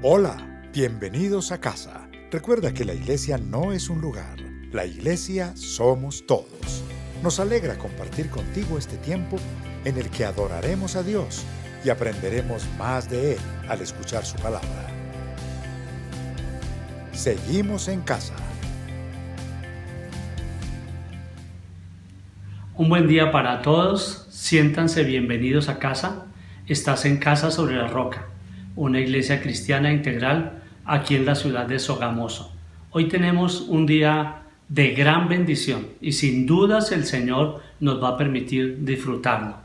Hola, bienvenidos a casa. Recuerda que la iglesia no es un lugar, la iglesia somos todos. Nos alegra compartir contigo este tiempo en el que adoraremos a Dios y aprenderemos más de Él al escuchar su palabra. Seguimos en casa. Un buen día para todos, siéntanse bienvenidos a casa. Estás en Casa sobre la Roca, una iglesia cristiana integral aquí en la ciudad de Sogamoso. Hoy tenemos un día de gran bendición y sin dudas el Señor nos va a permitir disfrutarlo.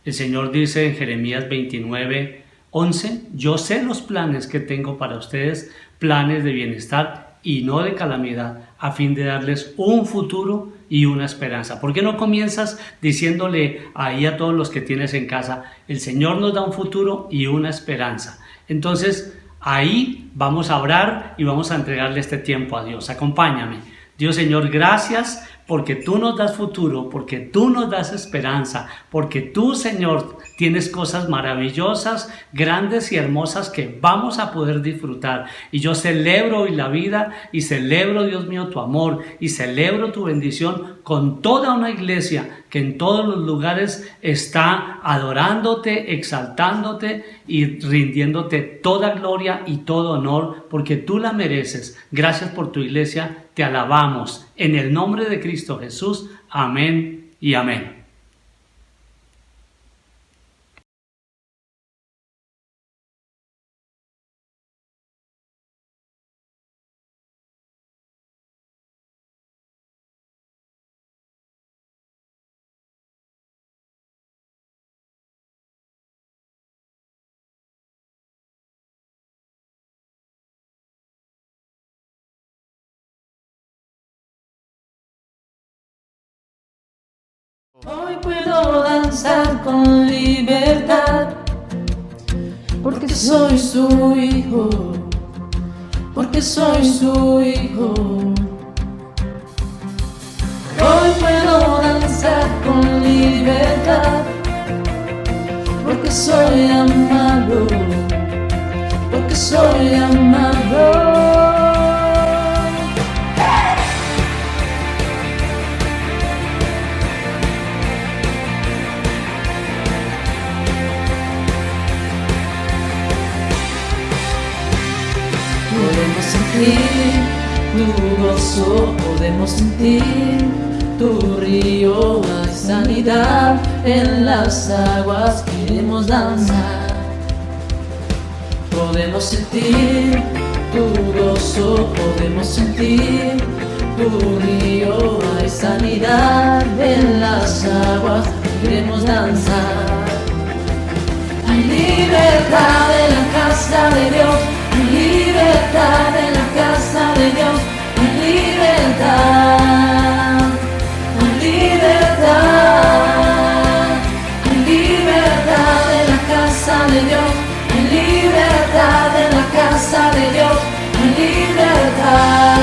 El Señor dice en Jeremías 29:11: yo sé los planes que tengo para ustedes, planes de bienestar y no de calamidad, a fin de darles un futuro y una esperanza. ¿Por qué no comienzas diciéndole ahí a todos los que tienes en casa: el Señor nos da un futuro y una esperanza? Entonces ahí vamos a orar y vamos a entregarle este tiempo a Dios. Acompáñame. Dios, Señor, gracias porque tú nos das futuro, porque tú nos das esperanza, porque tú, Señor, tienes cosas maravillosas, grandes y hermosas que vamos a poder disfrutar. Y yo celebro hoy la vida y celebro, Dios mío, tu amor y celebro tu bendición con toda una iglesia que en todos los lugares está adorándote, exaltándote y rindiéndote toda gloria y todo honor porque tú la mereces. Gracias por tu iglesia, te alabamos. En el nombre de Cristo Jesús, amén y amén. Hoy puedo danzar con libertad, porque soy su hijo, porque soy su hijo. Hoy puedo danzar con libertad, porque soy amado, porque soy amado. Podemos sentir tu gozo, podemos sentir tu río, hay sanidad en las aguas, queremos danzar. Podemos sentir tu gozo, podemos sentir tu río, hay sanidad en las aguas, queremos danzar. Hay libertad en la casa de Dios, hay libertad en la casa de Dios, hay libertad, hay libertad, hay libertad en la casa de Dios, hay libertad en la casa de Dios, hay libertad,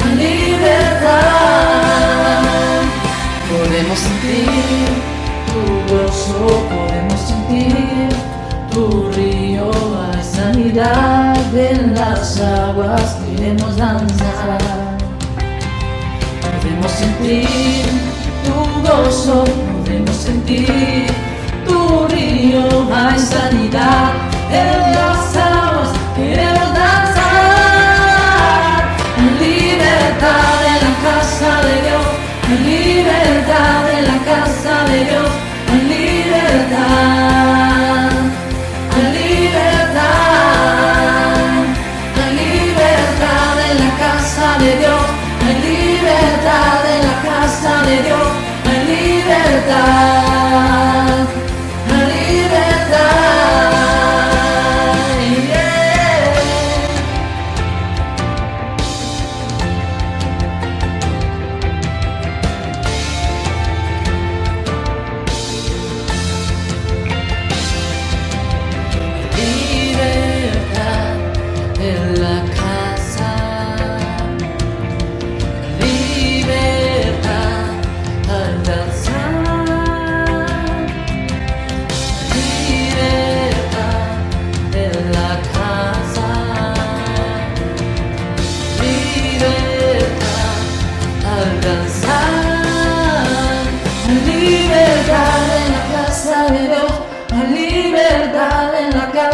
hay libertad. Podemos sentir tu gozo, podemos sentir tu río, hay sanidad en las aguas, queremos danzar. Podemos sentir tu gozo, podemos sentir tu río, hay sanidad en las aguas, queremos danzar. Hay libertad en la casa de Dios, hay libertad en la casa de Dios, hay libertad, hay libertad, hay libertad en la casa de Dios, hay libertad en la casa de Dios, hay libertad, hay libertad.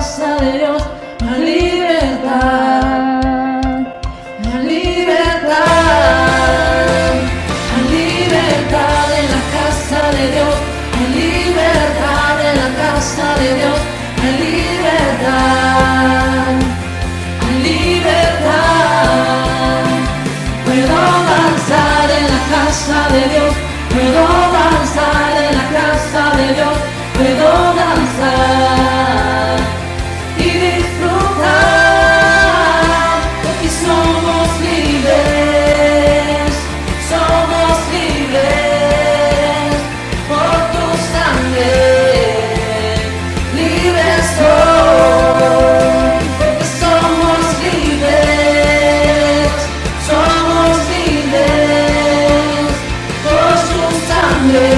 casa de Dios hay libertad, hay libertad, hay libertad en la casa de Dios, hay libertad en la casa de Dios, hay libertad, hay libertad. Puedo danzar en la casa de Dios, puedo danzar en la casa de Dios, puedo danzar y disfrutar, porque somos libres por tu sangre, libres soy, porque somos libres por su sangre.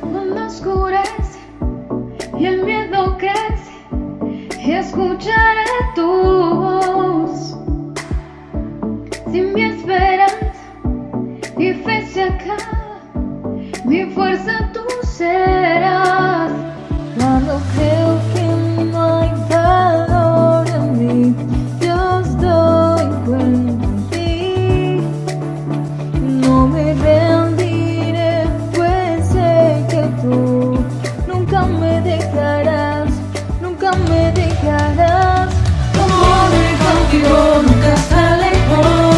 Cuando oscurece y el miedo crece, escucharé tu voz. Si mi esperanza y fe se acaba, mi fuerza tú serás. Cuando creo que no hay valor en mí, Dios doy encuentro en ti. No me rendiré, pues sé que tú nunca me dejarás, nunca me dejarás. Tu amor me cautivó, nunca está lejos,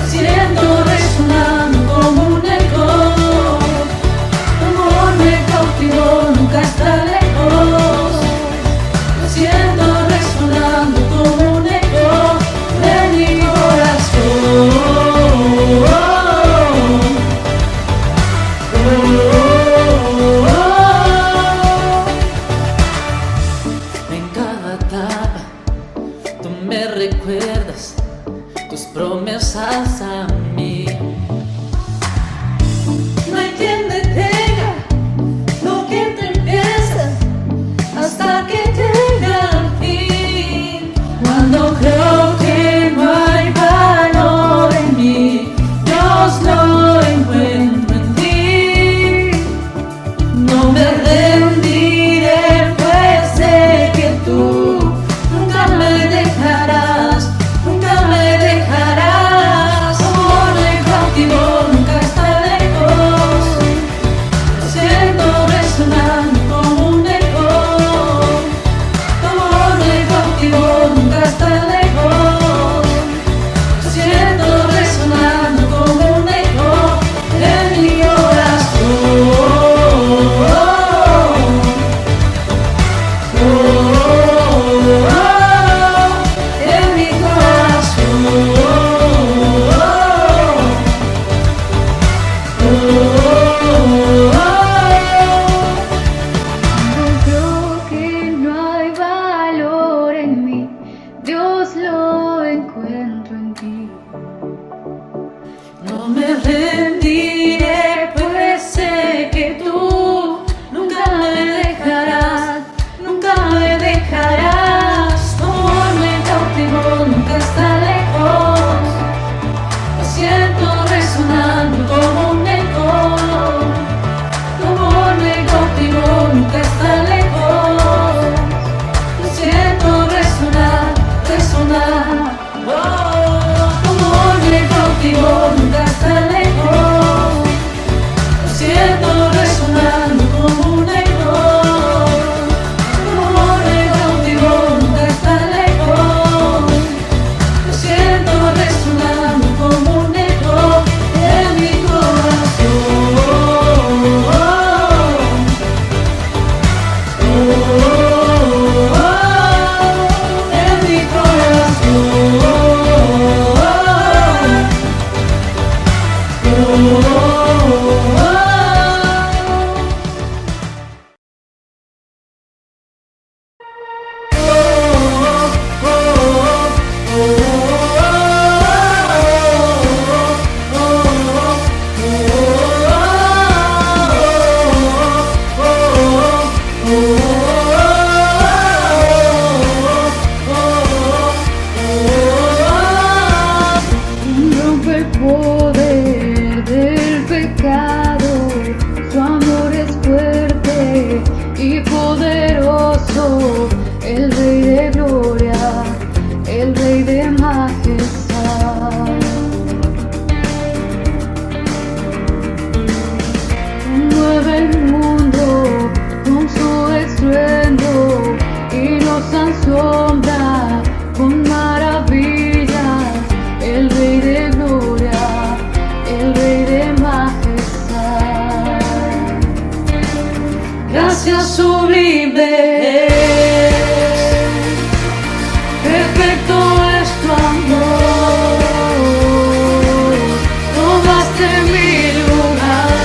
siento resonando como un eco. Tu amor me cautivó, nunca está lejos, siento resonando como un eco de mi corazón. En cada etapa tú me recuerdas tus promesas a mí. No hay quien detenga lo que tú empiezas hasta que llega al fin. Cuando creo que no hay valor en mí, Dios lo encuentro en ti. No me rendiré, pues sé que tú nunca me dejarás, nunca me dejarás. Tu amor me cautivó, nunca está lejos, siento resonando como un eco. Tu amor me cautivó, nunca está lejos, siento resonando como un eco en mi corazón. En mi corazón. Cuando creo que no hay valor en mí, Dios lo encuentro en ti. No me rendiré, pues sé que tú nunca me dejarás, nunca me dejarás. Tu amor me cautivó, nunca está lejos, lo siento resonando como un eco. Tu amor me cautivó, nunca está lejos, lo siento resonar, resonar. Oh, tu amor me cautivó, nunca está lejos. el poder del pecado, su amor es fuerte y poderoso, el Rey de gloria, el Rey de majestad. Mueve el mundo con su estruendo y nos asombra con maravillas, el Rey de gloria, el Rey de majestad. Gracias sublime, perfecto es tu amor, tomaste mi lugar,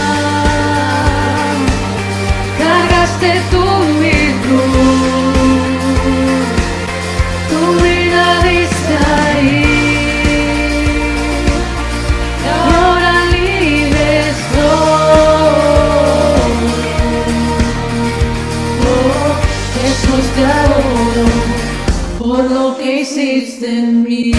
cargaste tú mi cruz, tu vida diste ahí, y ahora libre estoy. Oh, Jesús, te adoro por lo que hiciste en mí.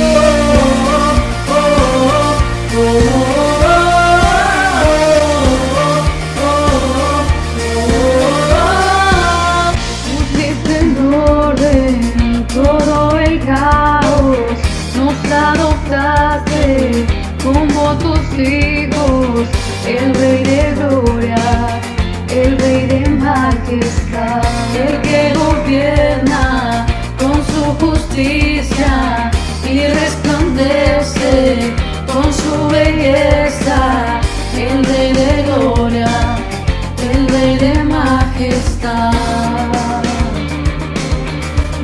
Pusiste en orden todo el caos, nos adoptaste como tus hijos, el Rey de gloria, el Rey de majestad, El que gobierna con su justicia y resplandece con su belleza, el Rey de gloria, el Rey de majestad.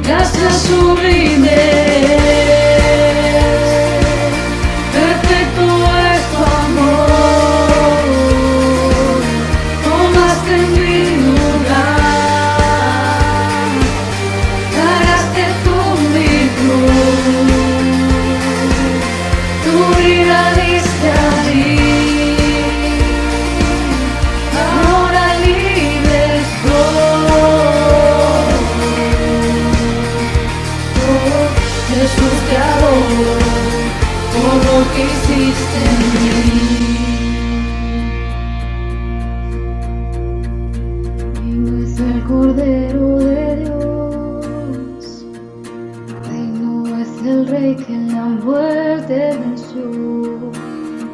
Gracias sublime, perfecto es tu amor, tomaste mi lugar, cargaste tú mi cruz, tu vida diste allí, ahora libre estoy. Oh, Jesús, te adoro por lo que hiciste en mí. digno es el Cordero de Dios, digno es el Rey que la muerte venció,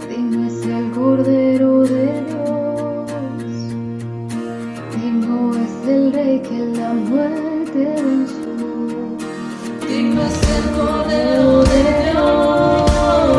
digno es el Cordero de Dios, digno es el Rey que la muerte venció. Digno es el Cordero de Dios,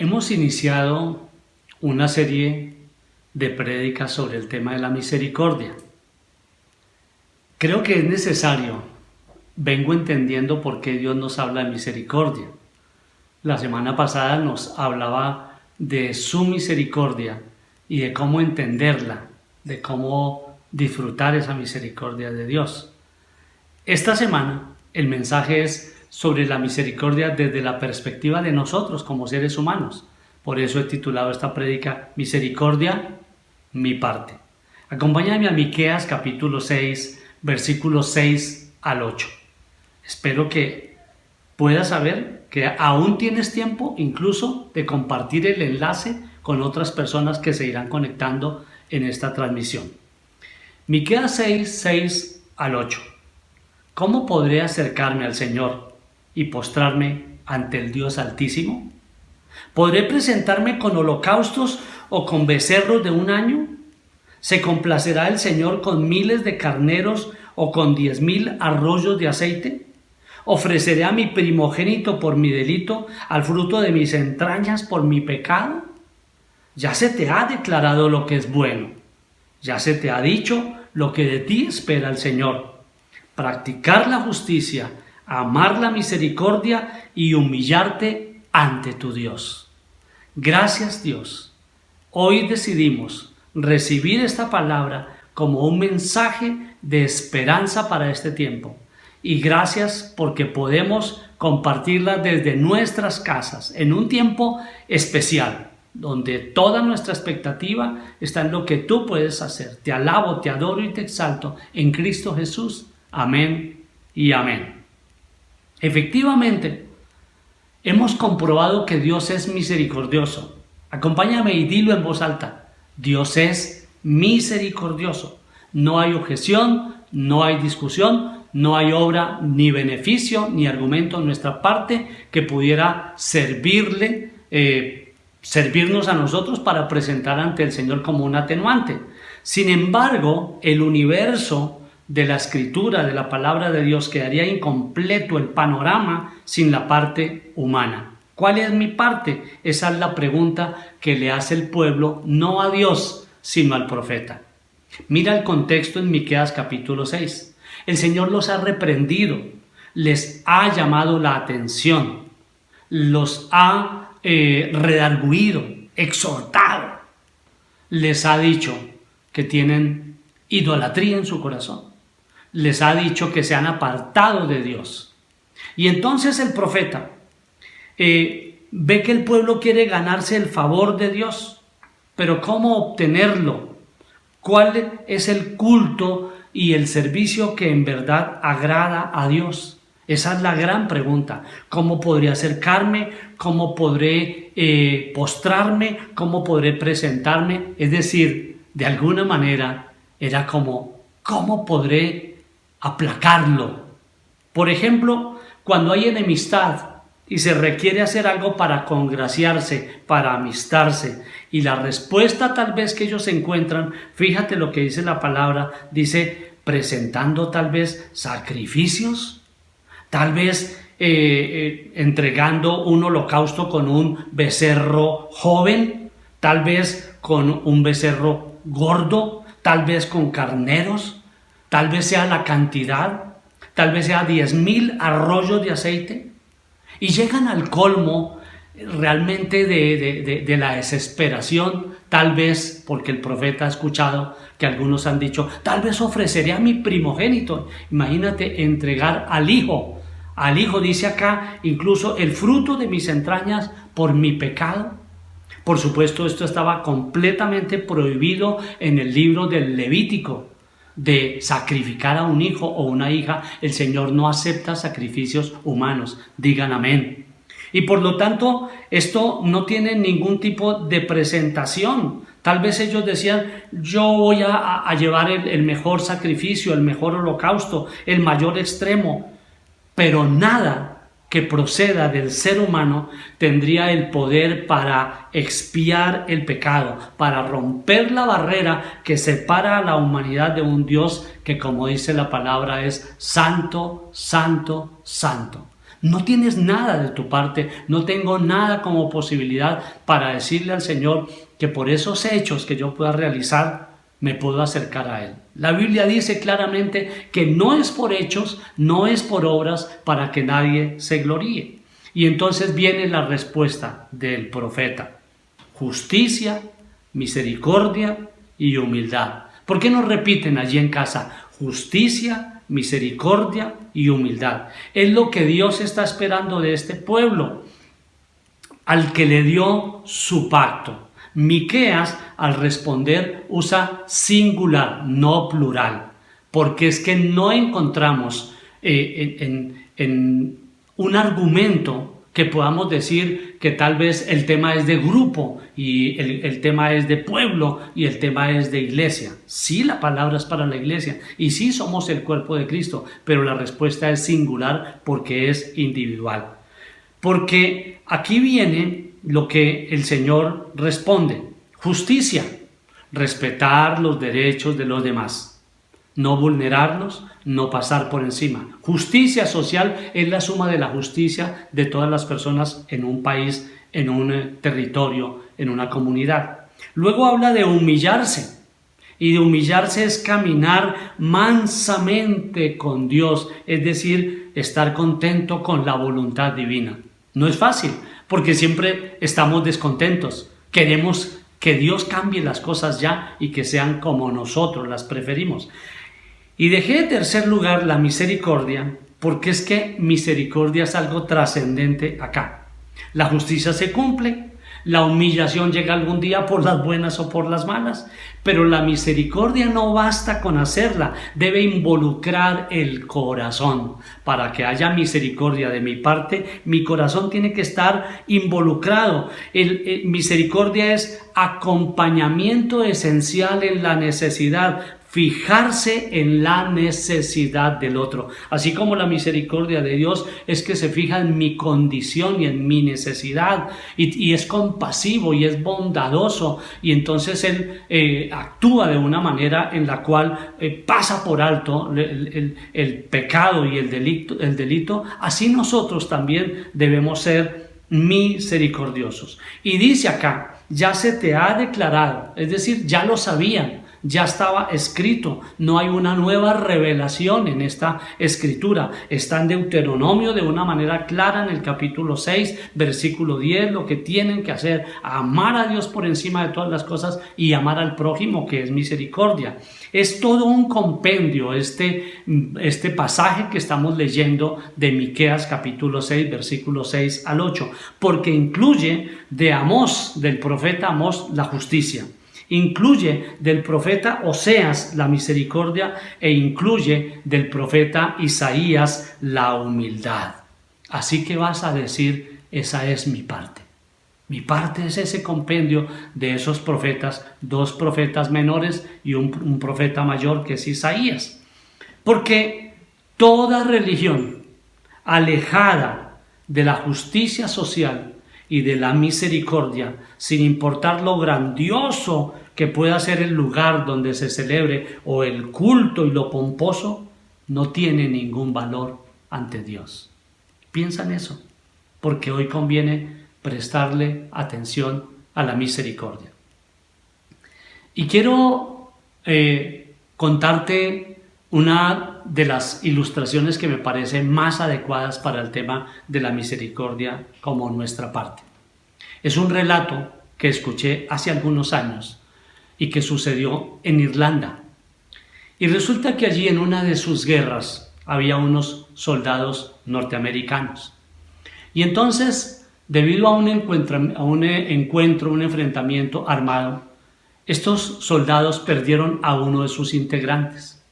Hemos iniciado una serie de prédicas sobre el tema de la misericordia. Creo que es necesario, vengo entendiendo por qué Dios nos habla de misericordia. La semana pasada nos hablaba de su misericordia y de cómo entenderla, de cómo disfrutar esa misericordia de Dios. Esta semana el mensaje es sobre la misericordia desde la perspectiva de nosotros como seres humanos. Por eso he titulado esta prédica Misericordia, mi parte. Acompáñame a Miqueas capítulo 6, versículos 6 al 8. Espero que puedas saber que aún tienes tiempo incluso de compartir el enlace con otras personas que se irán conectando en esta transmisión. Miqueas 6, 6 al 8. ¿Cómo podré acercarme al Señor y postrarme ante el Dios Altísimo? ¿Podré presentarme con holocaustos o con becerros de un año? ¿Se complacerá el Señor con miles de carneros o con 10,000 arroyos de aceite? ¿Ofreceré a mi primogénito por mi delito, al fruto de mis entrañas por mi pecado? Ya se te ha declarado lo que es bueno. Ya se te ha dicho lo que de ti espera el Señor. Practicar la justicia, amar la misericordia y humillarte ante tu Dios. Gracias, Dios. Hoy decidimos recibir esta palabra como un mensaje de esperanza para este tiempo. Y gracias porque podemos compartirla desde nuestras casas en un tiempo especial, donde toda nuestra expectativa está en lo que tú puedes hacer. Te alabo, te adoro y te exalto en Cristo Jesús. Amén y amén. Efectivamente, hemos comprobado que Dios es misericordioso. Acompáñame y dilo en voz alta. Dios es misericordioso. No hay objeción, no hay discusión, no hay obra, ni beneficio, ni argumento en nuestra parte que pudiera servirnos a nosotros para presentar ante el Señor como un atenuante. Sin embargo, el universo de la Escritura, de la palabra de Dios, quedaría incompleto el panorama sin la parte humana. ¿Cuál es mi parte? Esa es la pregunta que le hace el pueblo, no a Dios, sino al profeta. Mira el contexto en Miqueas capítulo 6. El Señor los ha reprendido, les ha llamado la atención, los ha redarguido, exhortado. Les ha dicho que tienen idolatría en su corazón. Les ha dicho que se han apartado de Dios. Y entonces el profeta ve que el pueblo quiere ganarse el favor de Dios. Pero ¿cómo obtenerlo? ¿Cuál es el culto y el servicio que en verdad agrada a Dios? Esa es la gran pregunta. ¿Cómo podré acercarme? ¿Cómo podré postrarme? ¿Cómo podré presentarme? Es decir, de alguna manera era como, ¿cómo podré aplacarlo? Por ejemplo, cuando hay enemistad y se requiere hacer algo para congraciarse, para amistarse, y la respuesta tal vez que ellos encuentran, fíjate lo que dice la palabra, dice presentando tal vez sacrificios, tal vez entregando un holocausto con un becerro joven, tal vez con un becerro gordo, tal vez con carneros, tal vez sea la cantidad, tal vez sea 10,000 arroyos de aceite, y llegan al colmo realmente de la desesperación, tal vez porque el profeta ha escuchado que algunos han dicho, tal vez ofreceré a mi primogénito. Imagínate entregar al hijo dice acá, incluso el fruto de mis entrañas por mi pecado. Por supuesto, esto estaba completamente prohibido en el libro del Levítico, de sacrificar a un hijo o una hija. El Señor no acepta sacrificios humanos. Digan amén. Y por lo tanto, esto no tiene ningún tipo de presentación. Tal vez ellos decían, yo voy a llevar el mejor sacrificio, el mejor holocausto, el mayor extremo. Pero nada que proceda del ser humano tendría el poder para expiar el pecado, para romper la barrera que separa a la humanidad de un Dios que, como dice la palabra, es santo, santo, santo. No tienes nada de tu parte, no tengo nada como posibilidad para decirle al Señor que por esos hechos que yo pueda realizar, me puedo acercar a Él. La Biblia dice claramente que no es por hechos, no es por obras para que nadie se gloríe. Y entonces viene la respuesta del profeta: justicia, misericordia y humildad. ¿Por qué no repiten allí en casa? Justicia, misericordia y humildad. Es lo que Dios está esperando de este pueblo, al que le dio su pacto. Miqueas, al responder, usa singular, no plural, porque es que no encontramos en un argumento que podamos decir que tal vez el tema es de grupo y el tema es de pueblo y el tema es de iglesia. Sí, la palabra es para la iglesia y sí somos el cuerpo de Cristo, pero la respuesta es singular porque es individual. Porque aquí viene lo que el Señor responde: justicia, respetar los derechos de los demás, no vulnerarlos, no pasar por encima. Justicia social es la suma de la justicia de todas las personas en un país, en un territorio, en una comunidad. Luego habla de humillarse, y de humillarse es caminar mansamente con Dios, es decir, estar contento con la voluntad divina. No es fácil, porque siempre estamos descontentos. Queremos que Dios cambie las cosas ya y que sean como nosotros las preferimos. Y dejé en tercer lugar la misericordia, porque es que misericordia es algo trascendente acá. La justicia se cumple, la humillación llega algún día por las buenas o por las malas, pero la misericordia no basta con hacerla, debe involucrar el corazón. Para que haya misericordia de mi parte, mi corazón tiene que estar involucrado. Misericordia es acompañamiento esencial en la necesidad, fijarse en la necesidad del otro. Así como la misericordia de Dios es que se fija en mi condición y en mi necesidad, y es compasivo y es bondadoso, y entonces Él actúa de una manera en la cual pasa por alto el pecado y el delito. Así nosotros también debemos ser misericordiosos. Y dice acá: ya se te ha declarado, es decir, ya lo sabían, ya estaba escrito, no hay una nueva revelación en esta escritura. Está en Deuteronomio de una manera clara en el capítulo 6, versículo 10, lo que tienen que hacer: amar a Dios por encima de todas las cosas y amar al prójimo, que es misericordia. Es todo un compendio este pasaje que estamos leyendo de Miqueas capítulo 6, versículo 6 al 8, porque incluye de Amós, del profeta Amós, la justicia. Incluye del profeta Oseas la misericordia e incluye del profeta Isaías la humildad. Así que vas a decir: esa es mi parte. Mi parte es ese compendio de esos profetas, 2 profetas menores y un profeta mayor, que es Isaías. Porque toda religión alejada de la justicia social y de la misericordia, sin importar lo grandioso que pueda ser el lugar donde se celebre o el culto y lo pomposo, no tiene ningún valor ante Dios. Piensa en eso, porque hoy conviene prestarle atención a la misericordia. Y quiero contarte una de las ilustraciones que me parecen más adecuadas para el tema de la misericordia como nuestra parte. Es un relato que escuché hace algunos años y que sucedió en Irlanda. Y resulta que allí, en una de sus guerras, había unos soldados norteamericanos. Y entonces, debido a un enfrentamiento armado, estos soldados perdieron a uno de sus integrantes.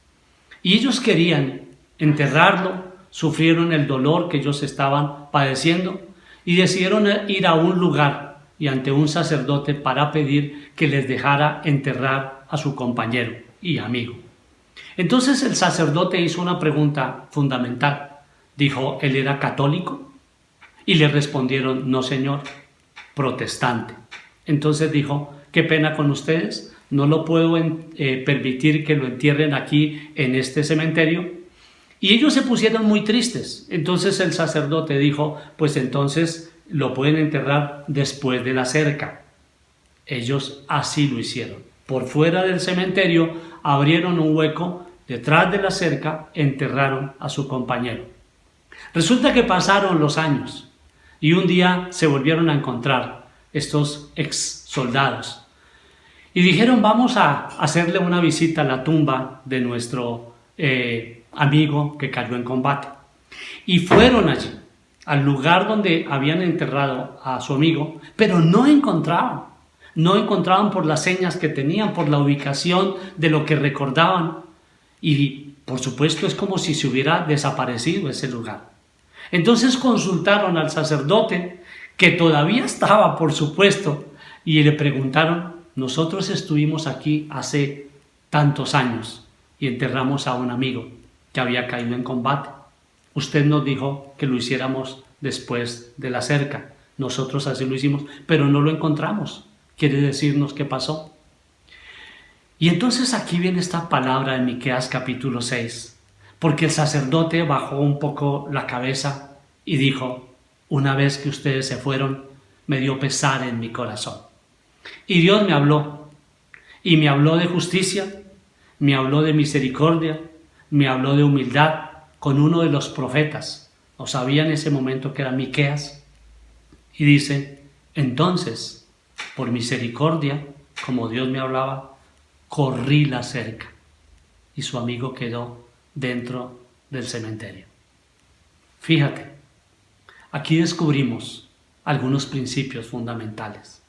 Y ellos querían enterrarlo, sufrieron el dolor que ellos estaban padeciendo y decidieron ir a un lugar y ante un sacerdote para pedir que les dejara enterrar a su compañero y amigo. Entonces el sacerdote hizo una pregunta fundamental. Dijo: ¿él era católico? Y le respondieron: no, señor, protestante. Entonces dijo: qué pena con ustedes, no lo puedo permitir que lo entierren aquí en este cementerio. Y ellos se pusieron muy tristes. Entonces el sacerdote dijo, pues entonces lo pueden enterrar después de la cerca. Ellos así lo hicieron. Por fuera del cementerio abrieron un hueco detrás de la cerca, enterraron a su compañero. Resulta que pasaron los años y un día se volvieron a encontrar estos ex soldados y dijeron, vamos a hacerle una visita a la tumba de nuestro amigo que cayó en combate. Y fueron allí, al lugar donde habían enterrado a su amigo, pero no encontraban por las señas que tenían, por la ubicación de lo que recordaban. Y por supuesto es como si se hubiera desaparecido ese lugar. Entonces consultaron al sacerdote, que todavía estaba, por supuesto, y le preguntaron, nosotros estuvimos aquí hace tantos años y enterramos a un amigo que había caído en combate. Usted nos dijo que lo hiciéramos después de la cerca. Nosotros así lo hicimos, pero no lo encontramos. ¿Quiere decirnos qué pasó? Y entonces aquí viene esta palabra de Miqueas capítulo 6, porque el sacerdote bajó un poco la cabeza y dijo, una vez que ustedes se fueron, me dio pesar en mi corazón. Y Dios me habló, y me habló de justicia, me habló de misericordia, me habló de humildad con uno de los profetas. No sabía en ese momento que era Miqueas. Y dice, entonces, por misericordia, como Dios me hablaba, corrí la cerca y su amigo quedó dentro del cementerio. Fíjate, aquí descubrimos algunos principios fundamentales,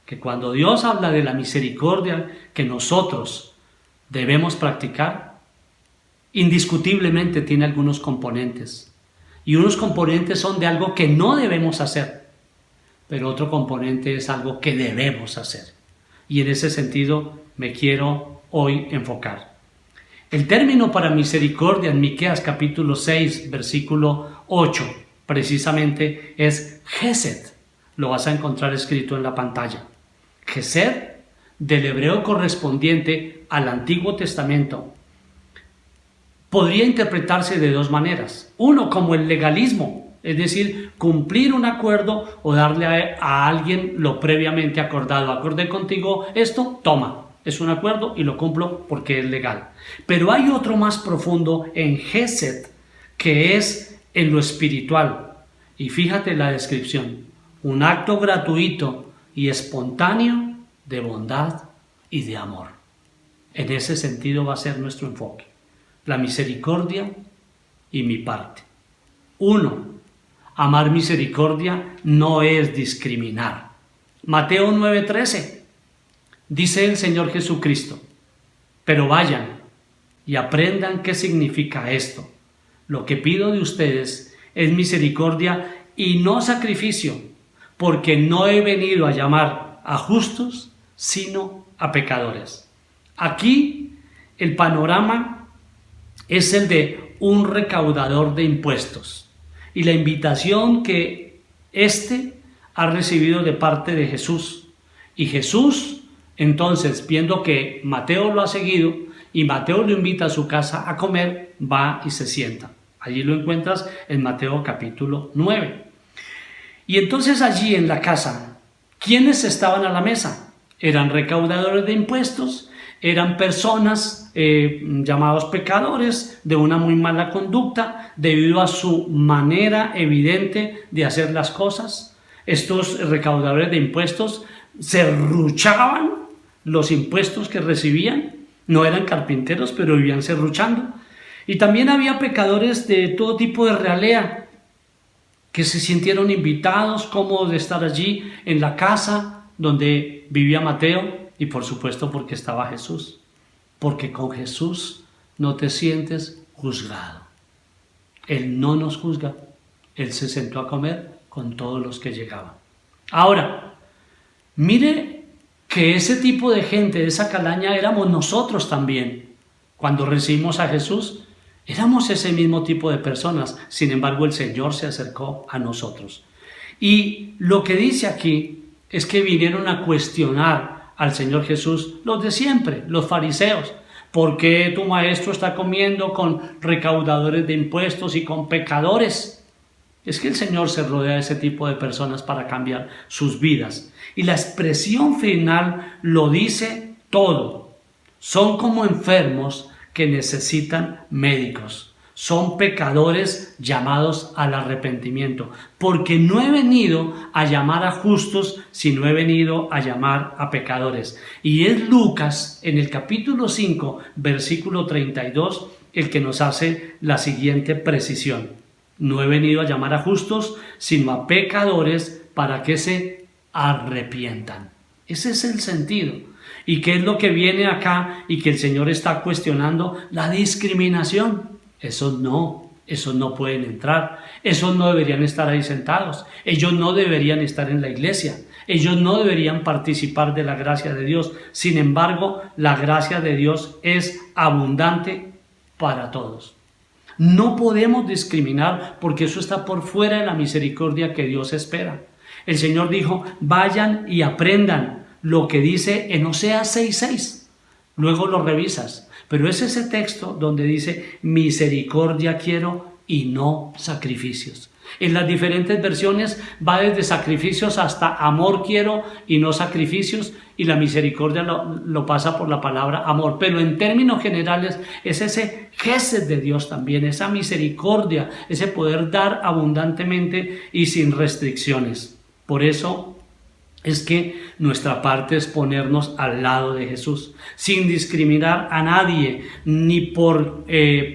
que cuando Dios habla de la misericordia que nosotros debemos practicar, indiscutiblemente tiene algunos componentes, y unos componentes son de algo que no debemos hacer, pero otro componente es algo que debemos hacer, y en ese sentido me quiero hoy enfocar. El término para misericordia en Miqueas capítulo 6, versículo 8, precisamente es Gesed. Lo vas a encontrar escrito en la pantalla. Gesed, del hebreo correspondiente al Antiguo Testamento, podría interpretarse de dos maneras. Uno, como el legalismo, es decir, cumplir un acuerdo o darle a alguien lo previamente acordado. Acordé contigo esto, toma. Es un acuerdo y lo cumplo porque es legal. Pero hay otro más profundo en Gesed, que es en lo espiritual. Y fíjate la descripción. Un acto gratuito y espontáneo de bondad y de amor. En ese sentido va a ser nuestro enfoque. La misericordia y mi parte. 1. Amar misericordia no es discriminar. Mateo 9:13. Dice el Señor Jesucristo, pero vayan y aprendan qué significa esto. Lo que pido de ustedes es misericordia y no sacrificio, porque no he venido a llamar a justos, sino a pecadores. Aquí el panorama es el de un recaudador de impuestos y la invitación que éste ha recibido de parte de Jesús. Y Jesús, entonces, viendo que Mateo lo ha seguido y Mateo lo invita a su casa a comer, va y se sienta. Allí lo encuentras en Mateo capítulo 9. Y entonces allí en la casa, ¿quiénes estaban a la mesa? Eran recaudadores de impuestos, eran personas llamados pecadores de una muy mala conducta debido a su manera evidente de hacer las cosas. Estos recaudadores de impuestos serruchaban los impuestos que recibían, no eran carpinteros, pero vivían serruchando. Y también había pecadores de todo tipo de ralea, que se sintieron invitados, cómodos de estar allí en la casa donde vivía Mateo, y por supuesto porque estaba Jesús, porque con Jesús no te sientes juzgado. Él no nos juzga, Él se sentó a comer con todos los que llegaban. Ahora, mire que ese tipo de gente, de esa calaña, éramos nosotros también. Cuando recibimos a Jesús, éramos ese mismo tipo de personas. Sin embargo, el Señor se acercó a nosotros. Y lo que dice aquí es que vinieron a cuestionar al Señor Jesús los de siempre, los fariseos. ¿Por qué tu maestro está comiendo con recaudadores de impuestos y con pecadores? Es que el Señor se rodea de ese tipo de personas para cambiar sus vidas. Y la expresión final lo dice todo. Son como enfermos que necesitan médicos. Son pecadores llamados al arrepentimiento, porque no he venido a llamar a justos, sino he venido a llamar a pecadores. Y es Lucas, en el capítulo 5, versículo 32, el que nos hace la siguiente precisión. No he venido a llamar a justos, sino a pecadores para que se arrepientan. Ese es el sentido. ¿Y qué es lo que viene acá y que el Señor está cuestionando? La discriminación. Esos no pueden entrar, esos no deberían estar ahí sentados, ellos no deberían estar en la iglesia, ellos no deberían participar de la gracia de Dios. Sin embargo, la gracia de Dios es abundante para todos. No podemos discriminar porque eso está por fuera de la misericordia que Dios espera. El Señor dijo, vayan y aprendan lo que dice en Oseas 6:6. Luego lo revisas. Pero es ese texto donde dice misericordia quiero y no sacrificios. En las diferentes versiones va desde sacrificios hasta amor quiero y no sacrificios, y la misericordia lo pasa por la palabra amor. Pero en términos generales es ese gesed de Dios también, esa misericordia, ese poder dar abundantemente y sin restricciones. Por eso es que nuestra parte es ponernos al lado de Jesús, sin discriminar a nadie, ni por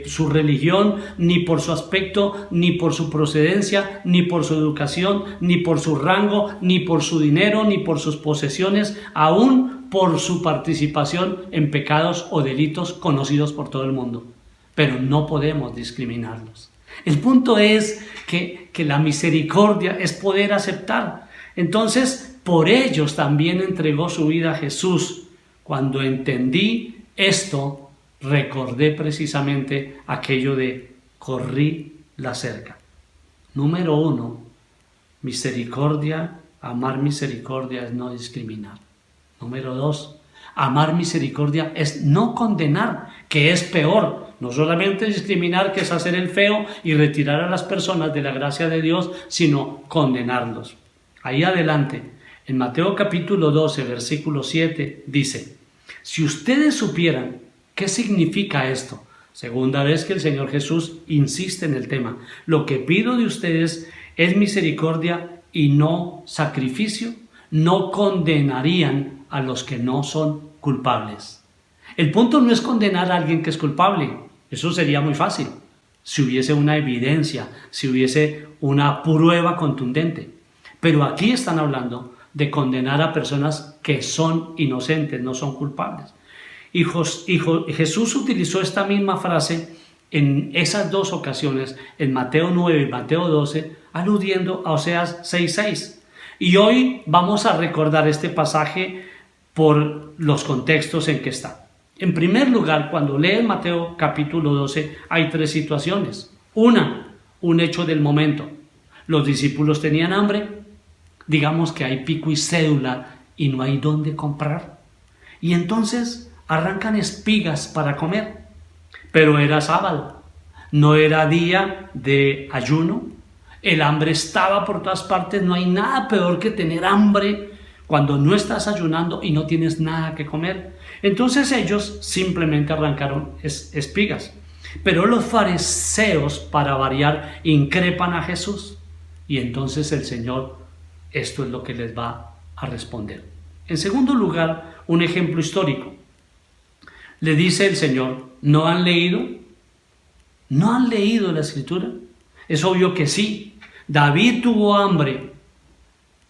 su religión, ni por su aspecto, ni por su procedencia, ni por su educación, ni por su rango, ni por su dinero, ni por sus posesiones, aún por su participación en pecados o delitos conocidos por todo el mundo. Pero no podemos discriminarlos. El punto es que la misericordia es poder aceptar. Entonces, por ellos también entregó su vida a Jesús. Cuando entendí esto, recordé precisamente aquello de corrí la cerca. Número 1, misericordia, amar misericordia es no discriminar. Número 2, amar misericordia es no condenar, que es peor. No solamente discriminar, que es hacer el feo y retirar a las personas de la gracia de Dios, sino condenarlos. Ahí adelante, en Mateo capítulo 12, versículo 7, dice, si ustedes supieran qué significa esto, segunda vez que el Señor Jesús insiste en el tema, lo que pido de ustedes es misericordia y no sacrificio, no condenarían a los que no son culpables. El punto no es condenar a alguien que es culpable, eso sería muy fácil, si hubiese una evidencia, si hubiese una prueba contundente. Pero aquí están hablando de condenar a personas que son inocentes, no son culpables. Y Jesús utilizó esta misma frase en esas dos ocasiones, en Mateo 9 y Mateo 12, aludiendo a Oseas 6:6. Y hoy vamos a recordar este pasaje por los contextos en que está. En primer lugar, cuando lees Mateo capítulo 12, hay tres situaciones. Una, un hecho del momento. Los discípulos tenían hambre. Digamos que hay pico y cédula y no hay dónde comprar. Y entonces arrancan espigas para comer. Pero era sábado, no era día de ayuno. El hambre estaba por todas partes. No hay nada peor que tener hambre cuando no estás ayunando y no tienes nada que comer. Entonces ellos simplemente arrancaron espigas. Pero los fariseos, para variar, increpan a Jesús. Y entonces el Señor, esto es lo que les va a responder. En segundo lugar, un ejemplo histórico. Le dice el Señor, ¿no han leído? ¿No han leído la Escritura? Es obvio que sí. David tuvo hambre,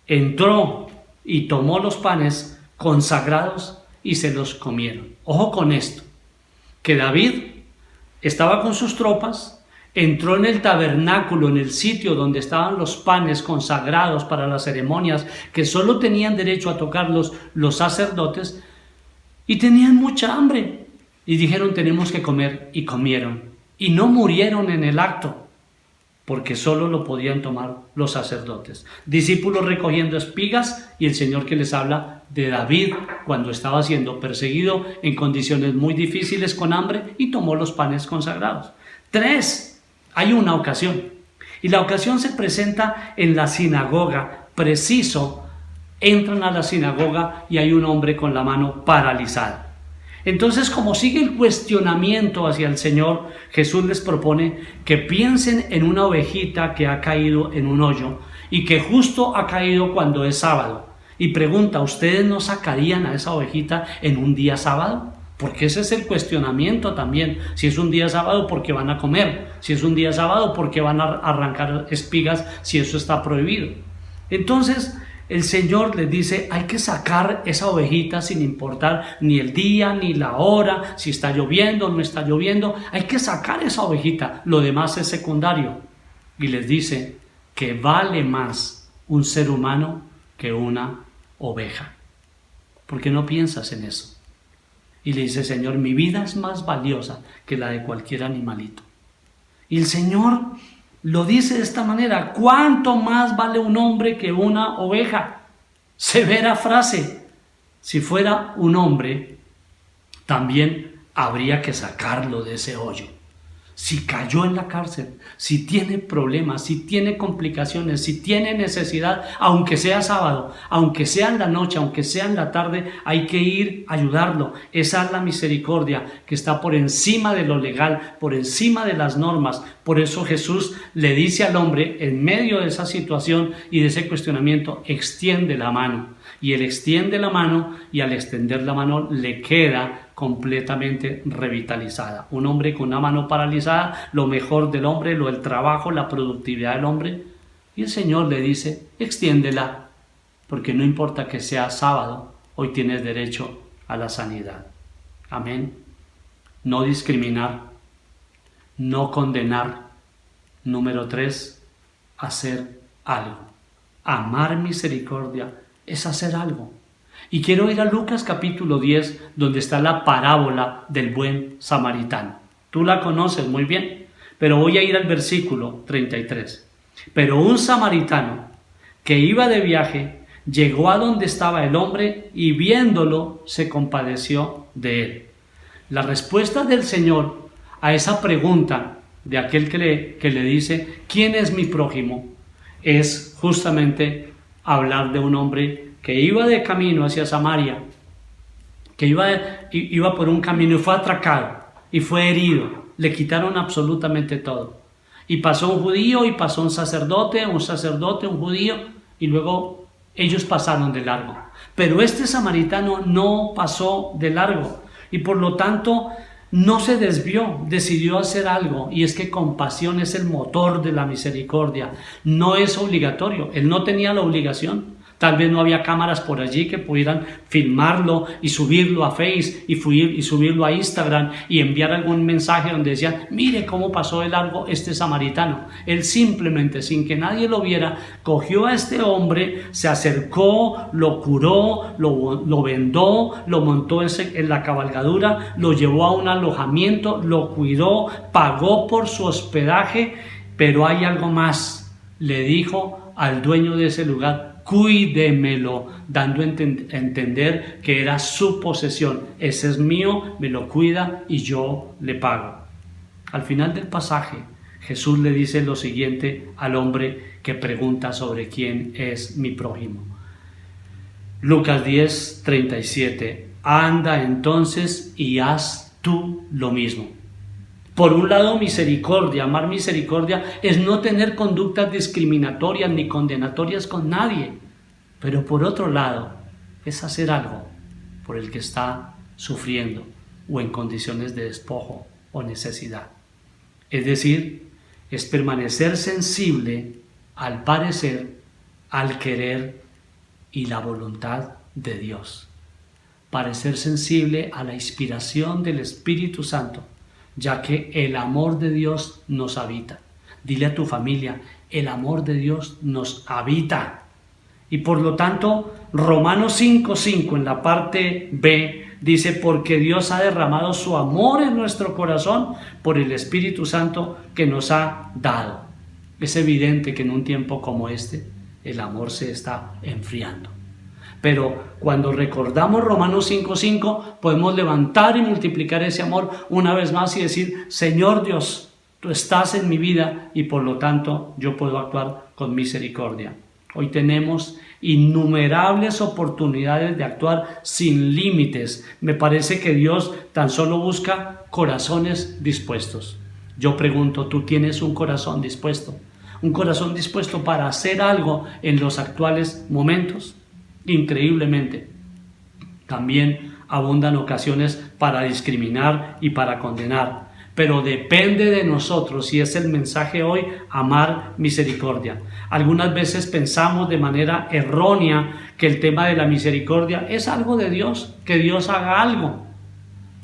entró y tomó los panes consagrados y se los comieron. Ojo con esto, que David estaba con sus tropas, entró en el tabernáculo, en el sitio donde estaban los panes consagrados para las ceremonias, que solo tenían derecho a tocarlos los sacerdotes, y tenían mucha hambre. Y dijeron, tenemos que comer, y comieron. Y no murieron en el acto. porque solo lo podían tomar los sacerdotes. Discípulos recogiendo espigas y el Señor que les habla de David cuando estaba siendo perseguido en condiciones muy difíciles con hambre y tomó los panes consagrados. 3. Hay una ocasión y la ocasión se presenta en la sinagoga. Preciso, entran a la sinagoga y hay un hombre con la mano paralizada. Entonces, como sigue el cuestionamiento hacia el Señor, Jesús les propone que piensen en una ovejita que ha caído en un hoyo y que justo ha caído cuando es sábado. Y pregunta, ¿ustedes no sacarían a esa ovejita en un día sábado? Porque ese es el cuestionamiento también. Si es un día sábado, ¿por qué van a comer? Si es un día sábado, ¿por qué van a arrancar espigas si eso está prohibido? Entonces, el Señor les dice, hay que sacar esa ovejita sin importar ni el día ni la hora, si está lloviendo o no está lloviendo, hay que sacar esa ovejita, lo demás es secundario. Y les dice que vale más un ser humano que una oveja. ¿Por qué no piensas en eso? Y le dice, Señor, mi vida es más valiosa que la de cualquier animalito. Y el Señor lo dice de esta manera, ¿cuánto más vale un hombre que una oveja? Severa frase. Si fuera un hombre, también habría que sacarlo de ese hoyo. Si cayó en la cárcel, si tiene problemas, si tiene complicaciones, si tiene necesidad, aunque sea sábado, aunque sea en la noche, aunque sea en la tarde, hay que ir a ayudarlo. Esa es la misericordia que está por encima de lo legal, por encima de las normas. Por eso Jesús le dice al hombre, en medio de esa situación y de ese cuestionamiento, extiende la mano. Y él extiende la mano y al extender la mano le queda completamente revitalizada. Un hombre con una mano paralizada, lo mejor del hombre, el trabajo, la productividad del hombre. Y el Señor le dice, extiéndela, porque no importa que sea sábado, hoy tienes derecho a la sanidad. Amén. No discriminar, no condenar. Número 3, hacer algo. Amar misericordia es hacer algo. Y quiero ir a Lucas capítulo 10, donde está la parábola del buen samaritano. Tú la conoces muy bien, pero voy a ir al versículo 33. Pero un samaritano que iba de viaje llegó a donde estaba el hombre y viéndolo se compadeció de él. La respuesta del Señor a esa pregunta de aquel que le dice, ¿quién es mi prójimo?, es justamente hablar de un hombre que iba de camino hacia Samaria, que iba por un camino y fue atracado y fue herido, le quitaron absolutamente todo. Y pasó un judío y pasó un sacerdote, un judío, y luego ellos pasaron de largo. Pero este samaritano no pasó de largo y por lo tanto no se desvió, decidió hacer algo, y es que compasión es el motor de la misericordia. No es obligatorio, él no tenía la obligación. Tal vez no había cámaras por allí que pudieran filmarlo y subirlo a Face y subirlo a Instagram y enviar algún mensaje donde decían, mire cómo pasó de largo este samaritano. Él simplemente, sin que nadie lo viera, cogió a este hombre, se acercó, lo curó, lo vendó, lo montó en la cabalgadura, lo llevó a un alojamiento, lo cuidó, pagó por su hospedaje, pero hay algo más. Le dijo al dueño de ese lugar, cuídemelo, dando a entender que era su posesión. Ese es mío, me lo cuida y yo le pago. Al final del pasaje, Jesús le dice lo siguiente al hombre que pregunta sobre quién es mi prójimo. Lucas 10, 37. Anda entonces y haz tú lo mismo. Por un lado, misericordia. Amar misericordia es no tener conductas discriminatorias ni condenatorias con nadie. Pero por otro lado, es hacer algo por el que está sufriendo o en condiciones de despojo o necesidad. Es decir, es permanecer sensible al parecer, al querer y la voluntad de Dios. Parecer sensible a la inspiración del Espíritu Santo, ya que el amor de Dios nos habita. Dile a tu familia, el amor de Dios nos habita. Y por lo tanto, Romanos 5:5 en la parte B dice, porque Dios ha derramado su amor en nuestro corazón por el Espíritu Santo que nos ha dado. Es evidente que en un tiempo como este, el amor se está enfriando. Pero cuando recordamos Romanos 5:5, podemos levantar y multiplicar ese amor una vez más y decir: Señor Dios, tú estás en mi vida y por lo tanto yo puedo actuar con misericordia. Hoy tenemos innumerables oportunidades de actuar sin límites. Me parece que Dios tan solo busca corazones dispuestos. Yo pregunto, ¿tú tienes un corazón dispuesto? ¿Un corazón dispuesto para hacer algo en los actuales momentos? Increíblemente, también abundan ocasiones para discriminar y para condenar. Pero depende de nosotros, y es el mensaje hoy, amar misericordia. Algunas veces pensamos de manera errónea que el tema de la misericordia es algo de Dios, que Dios haga algo.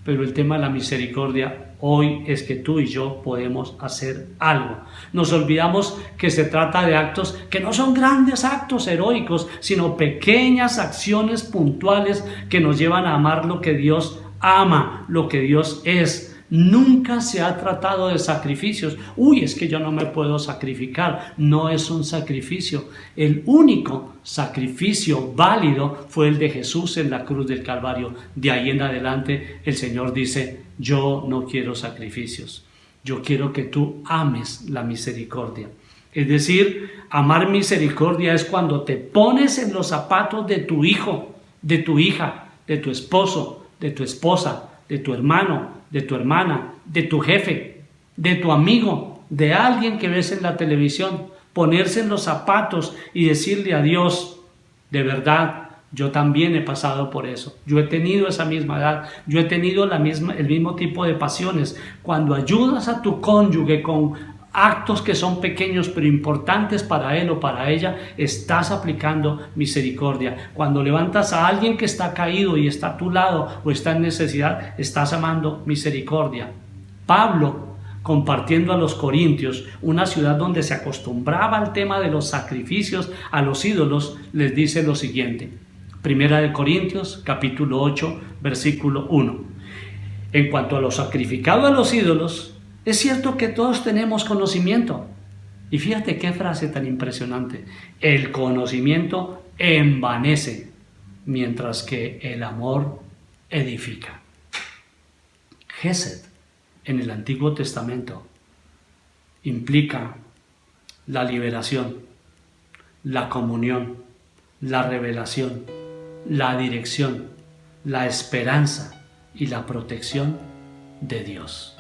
Pero el tema de la misericordia hoy es que tú y yo podemos hacer algo. Nos olvidamos que se trata de actos que no son grandes actos heroicos, sino pequeñas acciones puntuales que nos llevan a amar lo que Dios ama, lo que Dios es. Nunca se ha tratado de sacrificios. Es que yo no me puedo sacrificar. No es un sacrificio. El único sacrificio válido fue el de Jesús en la cruz del Calvario. De ahí en adelante el Señor dice: yo no quiero sacrificios. Yo quiero que tú ames la misericordia. Es decir, amar misericordia es cuando te pones en los zapatos de tu hijo, de tu hija, de tu esposo, de tu esposa, de tu hermano, de tu hermana, de tu jefe, de tu amigo, de alguien que ves en la televisión, ponerse en los zapatos y decirle a Dios: de verdad, yo también he pasado por eso, yo he tenido esa misma edad, yo he tenido el mismo tipo de pasiones. Cuando ayudas a tu cónyuge con actos que son pequeños pero importantes para él o para ella, estás aplicando misericordia. Cuando levantas a alguien que está caído y está a tu lado o está en necesidad, estás amando misericordia. Pablo, compartiendo a los Corintios, una ciudad donde se acostumbraba al tema de los sacrificios a los ídolos, les dice lo siguiente. Primera de Corintios, capítulo 8, versículo 1. En cuanto a lo sacrificado a los ídolos, es cierto que todos tenemos conocimiento. Y fíjate qué frase tan impresionante. El conocimiento envanece, mientras que el amor edifica. Gesed, en el Antiguo Testamento, implica la liberación, la comunión, la revelación, la dirección, la esperanza y la protección de Dios.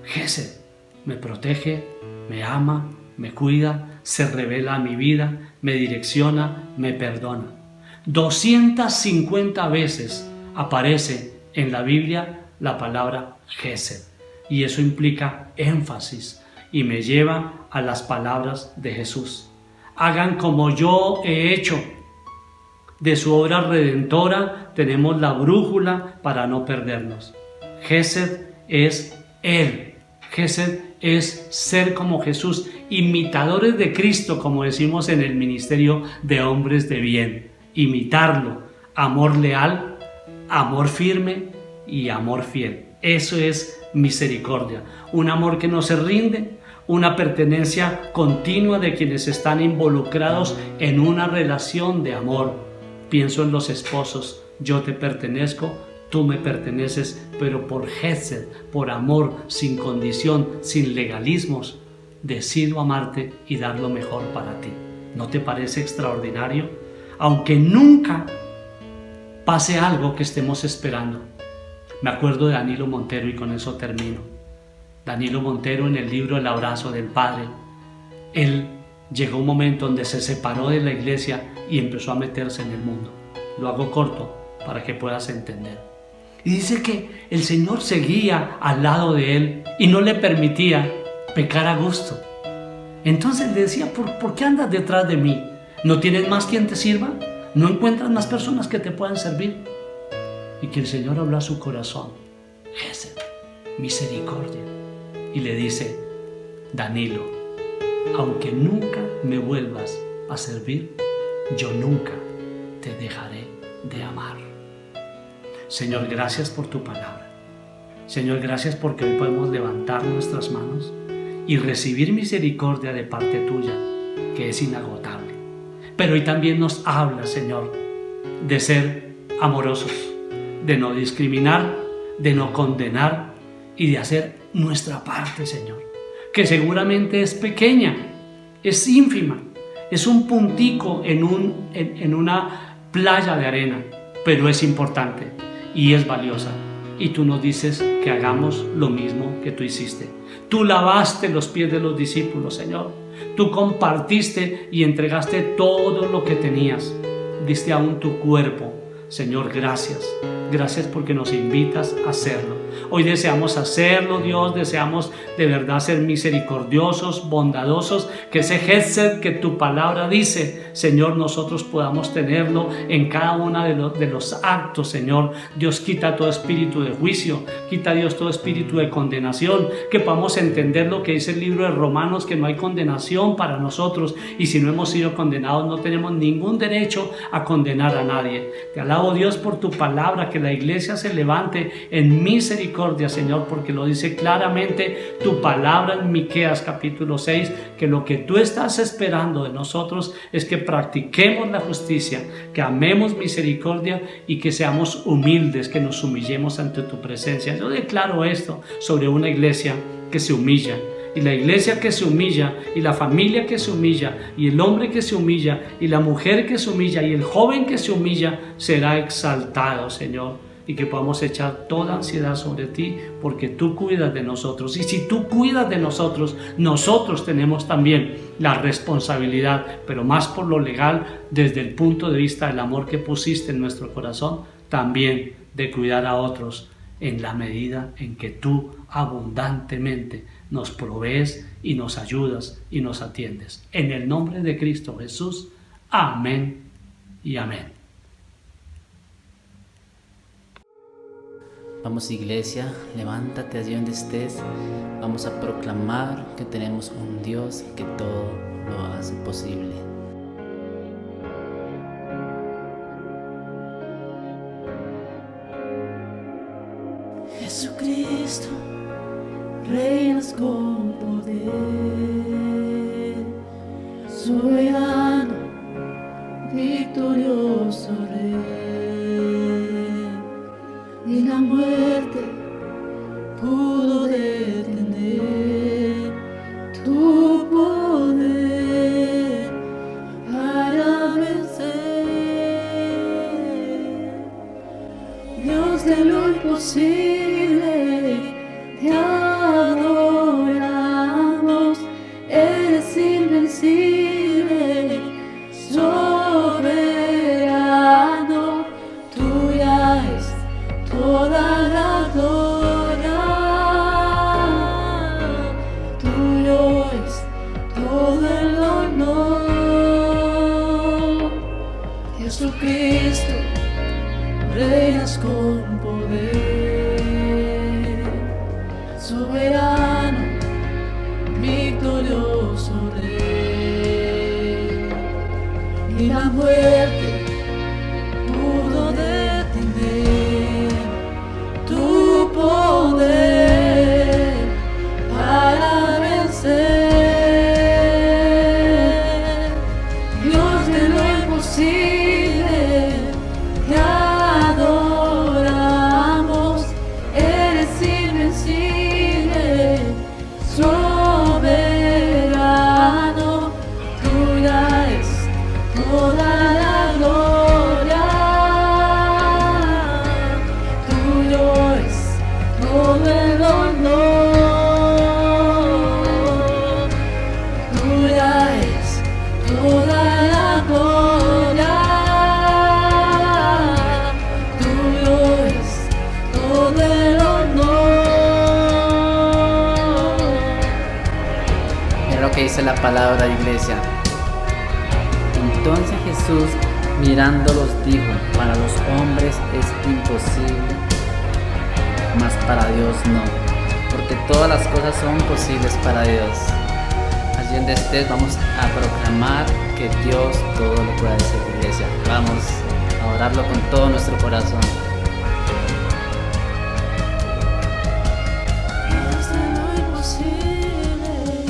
Gesed me protege, me ama, me cuida, se revela a mi vida, me direcciona, me perdona. 250 veces aparece en la Biblia la palabra Gesed, y eso implica énfasis y me lleva a las palabras de Jesús. Hagan como yo he hecho. De su obra redentora tenemos la brújula para no perdernos. Gesed es Él. Gesed es ser como Jesús, imitadores de Cristo, como decimos en el ministerio de hombres de bien. Imitarlo, amor leal, amor firme y amor fiel. Eso es misericordia, un amor que no se rinde, una pertenencia continua de quienes están involucrados en una relación de amor. Pienso en los esposos: yo te pertenezco, tú me perteneces, pero por Gesed, por amor, sin condición, sin legalismos, decido amarte y dar lo mejor para ti. ¿No te parece extraordinario? Aunque nunca pase algo que estemos esperando. Me acuerdo de Danilo Montero y con eso termino. Danilo Montero, en el libro El abrazo del Padre, él llegó un momento donde se separó de la iglesia y empezó a meterse en el mundo. Lo hago corto para que puedas entender. Y dice que el Señor seguía al lado de él y no le permitía pecar a gusto. Entonces le decía: ¿por qué andas detrás de mí? ¿No tienes más quien te sirva? ¿No encuentras más personas que te puedan servir? Y que el Señor habló a su corazón: Gesed, misericordia. Y le dice: Danilo, aunque nunca me vuelvas a servir, yo nunca te dejaré de amar. Señor, gracias por tu palabra. Señor, gracias porque hoy podemos levantar nuestras manos y recibir misericordia de parte tuya, que es inagotable. Pero hoy también nos habla, Señor, de ser amorosos, de no discriminar, de no condenar y de hacer nuestra parte, Señor, que seguramente es pequeña, es ínfima, es un puntico en una playa de arena, pero es importante y es valiosa. Y tú nos dices que hagamos lo mismo que tú hiciste. Tú lavaste los pies de los discípulos, Señor. Tú compartiste y entregaste todo lo que tenías. Diste aún tu cuerpo. Señor, gracias. Gracias porque nos invitas a hacerlo. Hoy deseamos hacerlo, Dios. Deseamos de verdad ser misericordiosos, bondadosos. Que ese Hesed que tu palabra dice, Señor, nosotros podamos tenerlo en cada uno de los actos, Señor. Dios, quita todo espíritu de juicio. Quita, Dios, todo espíritu de condenación. Que podamos entender lo que dice el libro de Romanos, que no hay condenación para nosotros. Y si no hemos sido condenados, no tenemos ningún derecho a condenar a nadie. Te alabo, Dios, por tu palabra, que la iglesia se levante en misericordia, Señor, porque lo dice claramente tu palabra en Miqueas capítulo 6, que lo que tú estás esperando de nosotros es que practiquemos la justicia, que amemos misericordia y que seamos humildes, que nos humillemos ante tu presencia. Yo declaro esto sobre una iglesia que se humilla. Y la iglesia que se humilla, y la familia que se humilla, y el hombre que se humilla, y la mujer que se humilla, y el joven que se humilla, será exaltado, Señor. Y que podamos echar toda ansiedad sobre ti, porque tú cuidas de nosotros. Y si tú cuidas de nosotros, nosotros tenemos también la responsabilidad, pero más por lo legal, desde el punto de vista del amor que pusiste en nuestro corazón, también de cuidar a otros en la medida en que tú abundantemente nos provees y nos ayudas y nos atiendes. En el nombre de Cristo Jesús, amén y amén. Vamos, iglesia, levántate allí donde estés. Vamos a proclamar que tenemos un Dios que todo lo hace posible. Jesucristo, reinas con poder, soberano, victorioso Rey, y la muerte pudo detener tu poder para vencer. Dios de lo imposible, te adoramos, eres invencible, soberano, tuya es toda la gloria, tuyo es todo el honor. Jesucristo, reinas con poder, soberano, victorioso Rey, y la muerte pudo detener tu poder para vencer. Dios de lo imposible, te adoramos, eres invencible, soberano, tuya es toda la gloria, tuyo es todo el honor, tuya es toda la gloria, tuyo es todo el honor. Mira lo que dice la palabra, iglesia. Entonces Jesús, mirándolos, dijo: para los hombres es imposible, mas para Dios no, porque todas las cosas son posibles para Dios. Allí donde estés, vamos a proclamar que Dios todo lo puede hacer, iglesia. Vamos a orarlo con todo nuestro corazón. Dios de lo imposible,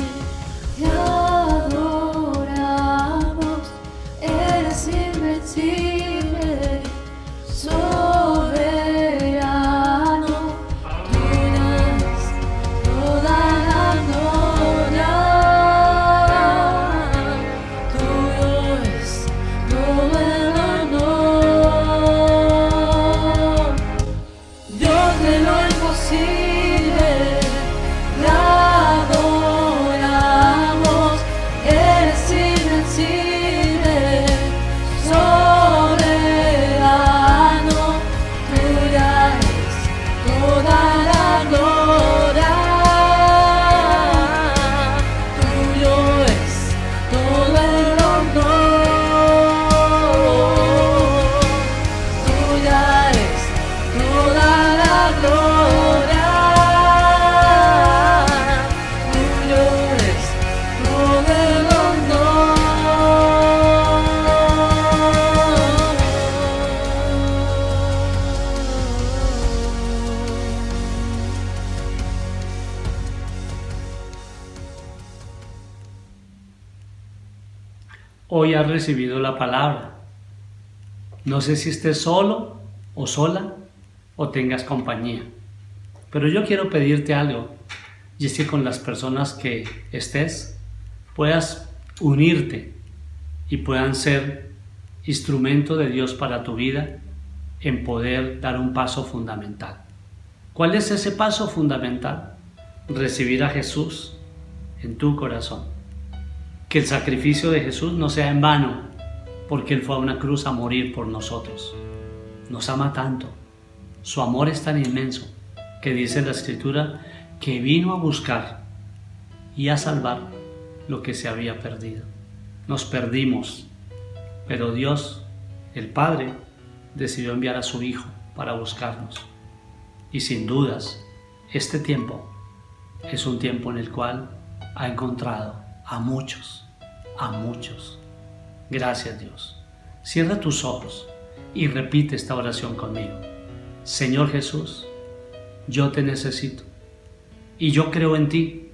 hoy has recibido la palabra. No sé si estés solo o sola o tengas compañía, pero yo quiero pedirte algo, y es que con las personas que estés puedas unirte y puedan ser instrumento de Dios para tu vida en poder dar un paso fundamental. ¿Cuál es ese paso fundamental? Recibir a Jesús en tu corazón. Que el sacrificio de Jesús no sea en vano, porque Él fue a una cruz a morir por nosotros. Nos ama tanto, su amor es tan inmenso, que dice la Escritura que vino a buscar y a salvar lo que se había perdido. Nos perdimos, pero Dios, el Padre, decidió enviar a su Hijo para buscarnos. Y sin dudas, este tiempo es un tiempo en el cual ha encontrado a muchos. Gracias, Dios. Cierra tus ojos y repite esta oración conmigo. Señor Jesús, yo te necesito y yo creo en ti,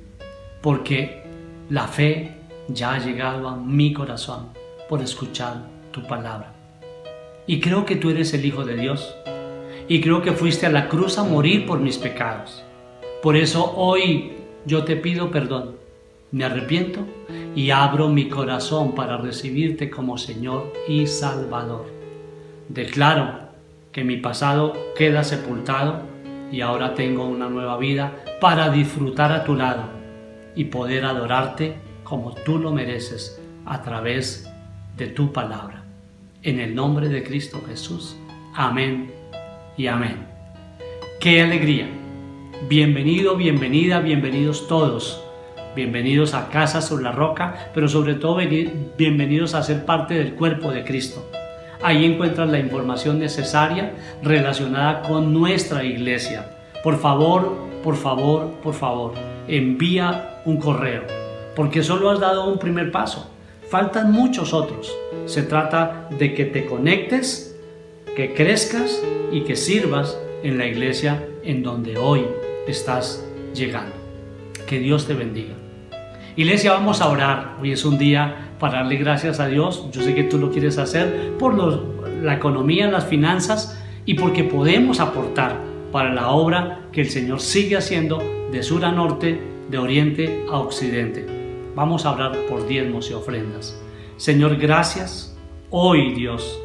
porque la fe ya ha llegado a mi corazón por escuchar tu palabra. Y creo que tú eres el Hijo de Dios, y creo que fuiste a la cruz a morir por mis pecados. Por eso hoy yo te pido perdón, me arrepiento y abro mi corazón para recibirte como Señor y Salvador. Declaro que mi pasado queda sepultado y ahora tengo una nueva vida para disfrutar a tu lado y poder adorarte como tú lo mereces a través de tu palabra. En el nombre de Cristo Jesús. Amén y amén. ¡Qué alegría! Bienvenido, bienvenida, bienvenidos todos. Bienvenidos a Casa sobre la Roca, pero sobre todo bienvenidos a ser parte del cuerpo de Cristo. Ahí encuentras la información necesaria relacionada con nuestra iglesia. Por favor, envía un correo, porque solo has dado un primer paso. Faltan muchos otros. Se trata de que te conectes, que crezcas y que sirvas en la iglesia en donde hoy estás llegando. Que Dios te bendiga. Iglesia, vamos a orar. Hoy es un día para darle gracias a Dios. Yo sé que tú lo quieres hacer por la economía, las finanzas y porque podemos aportar para la obra que el Señor sigue haciendo de sur a norte, de oriente a occidente. Vamos a orar por diezmos y ofrendas. Señor, gracias. Hoy, Dios,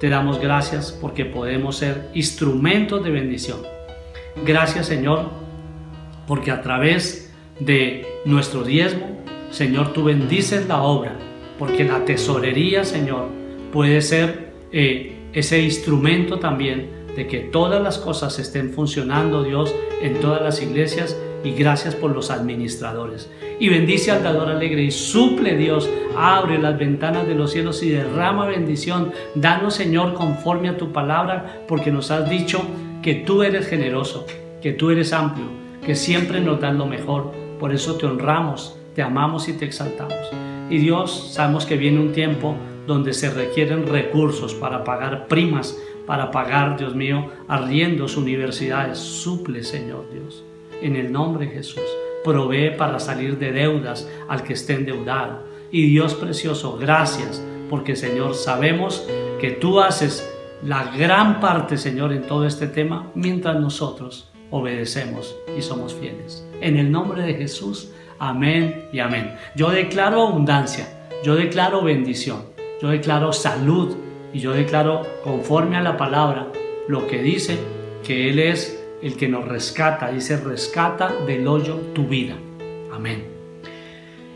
te damos gracias porque podemos ser instrumentos de bendición. Gracias, Señor, porque a través de nuestro diezmo, Señor, tú bendices la obra, porque la tesorería, Señor, puede ser ese instrumento también de que todas las cosas estén funcionando, Dios, en todas las iglesias. Y gracias por los administradores. Y bendice al dador alegre y suple, Dios, abre las ventanas de los cielos y derrama bendición. Danos, Señor, conforme a tu palabra, porque nos has dicho que tú eres generoso, que tú eres amplio, que siempre nos das lo mejor. Por eso te honramos, te amamos y te exaltamos. Y Dios, sabemos que viene un tiempo donde se requieren recursos para pagar primas, para pagar, Dios mío, arriendos, universidades. Suple, Señor Dios. En el nombre de Jesús, provee para salir de deudas al que esté endeudado. Y Dios precioso, gracias, porque Señor, sabemos que tú haces la gran parte, Señor, en todo este tema, mientras nosotros obedecemos y somos fieles. En el nombre de Jesús, amén y amén. Yo declaro abundancia, yo declaro bendición, yo declaro salud y yo declaro, conforme a la palabra, lo que dice, que Él es el que nos rescata. Dice, rescata del hoyo tu vida. Amén.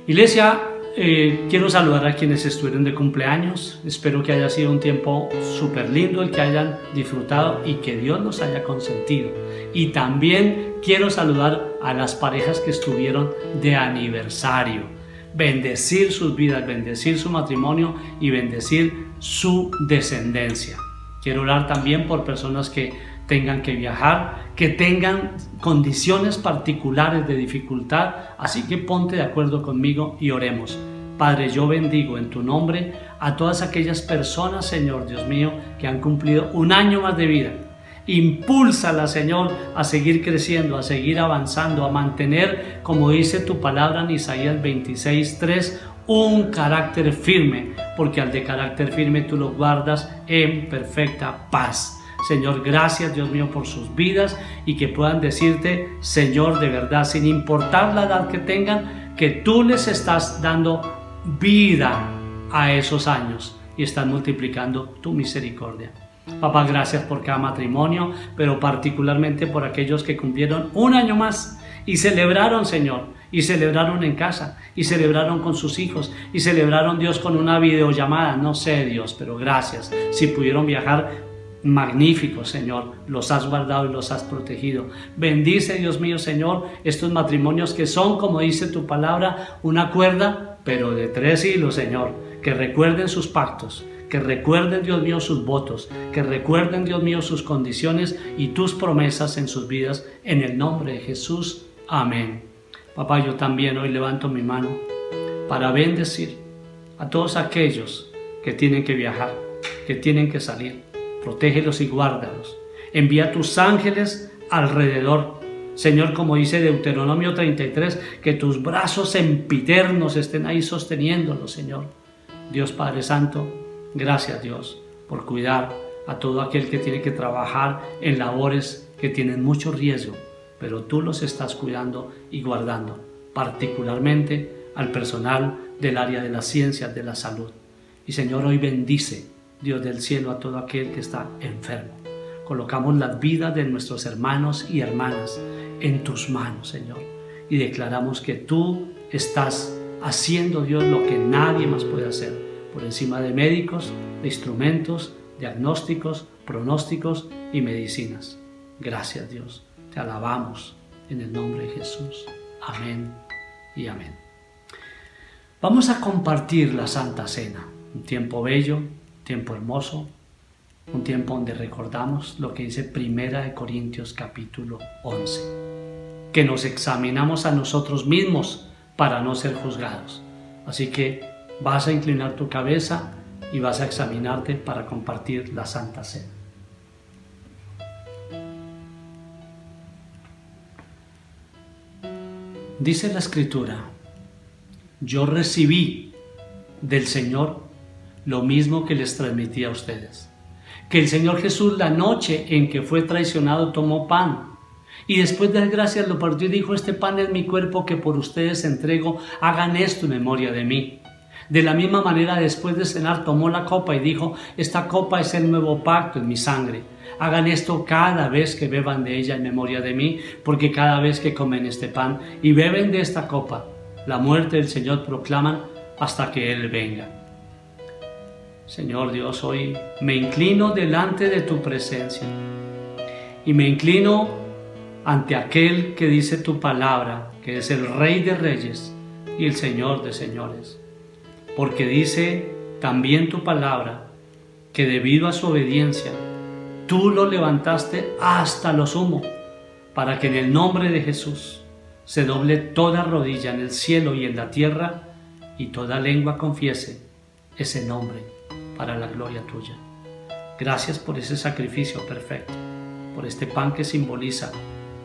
Iglesia, quiero saludar a quienes estuvieron de cumpleaños. Espero que haya sido un tiempo súper lindo el que hayan disfrutado y que Dios los haya consentido. Y también quiero saludar a las parejas que estuvieron de aniversario. Bendecir sus vidas, bendecir su matrimonio y bendecir su descendencia. Quiero orar también por personas que tengan que viajar, que tengan condiciones particulares de dificultad, así que ponte de acuerdo conmigo y oremos. Padre, yo bendigo en tu nombre a todas aquellas personas, Señor Dios mío, que han cumplido un año más de vida. Impúlsala, Señor, a seguir creciendo, a seguir avanzando, a mantener, como dice tu palabra en Isaías 26:3, un carácter firme, porque al de carácter firme tú los guardas en perfecta paz. Señor, gracias Dios mío por sus vidas y que puedan decirte, Señor, de verdad, sin importar la edad que tengan, que tú les estás dando vida a esos años y estás multiplicando tu misericordia. Papá, gracias por cada matrimonio, pero particularmente por aquellos que cumplieron un año más y celebraron, Señor, y celebraron en casa, y celebraron con sus hijos, y celebraron, Dios, con una videollamada. No sé, Dios, pero gracias. Si pudieron viajar, magnífico, Señor, los has guardado y los has protegido. Bendice, Dios mío, Señor, estos matrimonios que son, como dice tu palabra, una cuerda, pero de 3 hilos, Señor, que recuerden sus pactos, que recuerden, Dios mío, sus votos, que recuerden, Dios mío, sus condiciones y tus promesas en sus vidas, en el nombre de Jesús. Amén. Papá, yo también hoy levanto mi mano para bendecir a todos aquellos que tienen que viajar, que tienen que salir. Protégelos y guárdalos. Envía tus ángeles alrededor. Señor, como dice Deuteronomio 33, que tus brazos sempiternos estén ahí sosteniéndolos, Señor. Dios Padre Santo, gracias Dios por cuidar a todo aquel que tiene que trabajar en labores que tienen mucho riesgo, pero tú los estás cuidando y guardando, particularmente al personal del área de las ciencias de la salud. Y Señor, hoy bendice, Dios del cielo, a todo aquel que está enfermo. Colocamos las vidas de nuestros hermanos y hermanas en tus manos, Señor, y declaramos que tú estás haciendo, Dios, lo que nadie más puede hacer, por encima de médicos, de instrumentos, diagnósticos, pronósticos y medicinas. Gracias, Dios. Te alabamos en el nombre de Jesús. Amén y amén. Vamos a compartir la Santa Cena, un tiempo bello, un tiempo hermoso, un tiempo donde recordamos lo que dice 1 Corintios capítulo 11, que nos examinamos a nosotros mismos para no ser juzgados. Así que vas a inclinar tu cabeza y vas a examinarte para compartir la Santa Cena. Dice la Escritura: yo recibí del Señor lo mismo que les transmití a ustedes, que el Señor Jesús, la noche en que fue traicionado, tomó pan y después de dar gracias lo partió y dijo: este pan es mi cuerpo que por ustedes entrego, hagan esto en memoria de mí. De la misma manera, después de cenar, tomó la copa y dijo: esta copa es el nuevo pacto en mi sangre. Hagan esto cada vez que beban de ella en memoria de mí, porque cada vez que comen este pan y beben de esta copa, la muerte del Señor proclaman hasta que Él venga. Señor Dios, hoy me inclino delante de tu presencia y me inclino ante aquel que dice tu palabra, que es el Rey de Reyes y el Señor de Señores. Porque dice también tu palabra que debido a su obediencia, tú lo levantaste hasta lo sumo, para que en el nombre de Jesús se doble toda rodilla en el cielo y en la tierra, y toda lengua confiese ese nombre para la gloria tuya. Gracias por ese sacrificio perfecto, por este pan que simboliza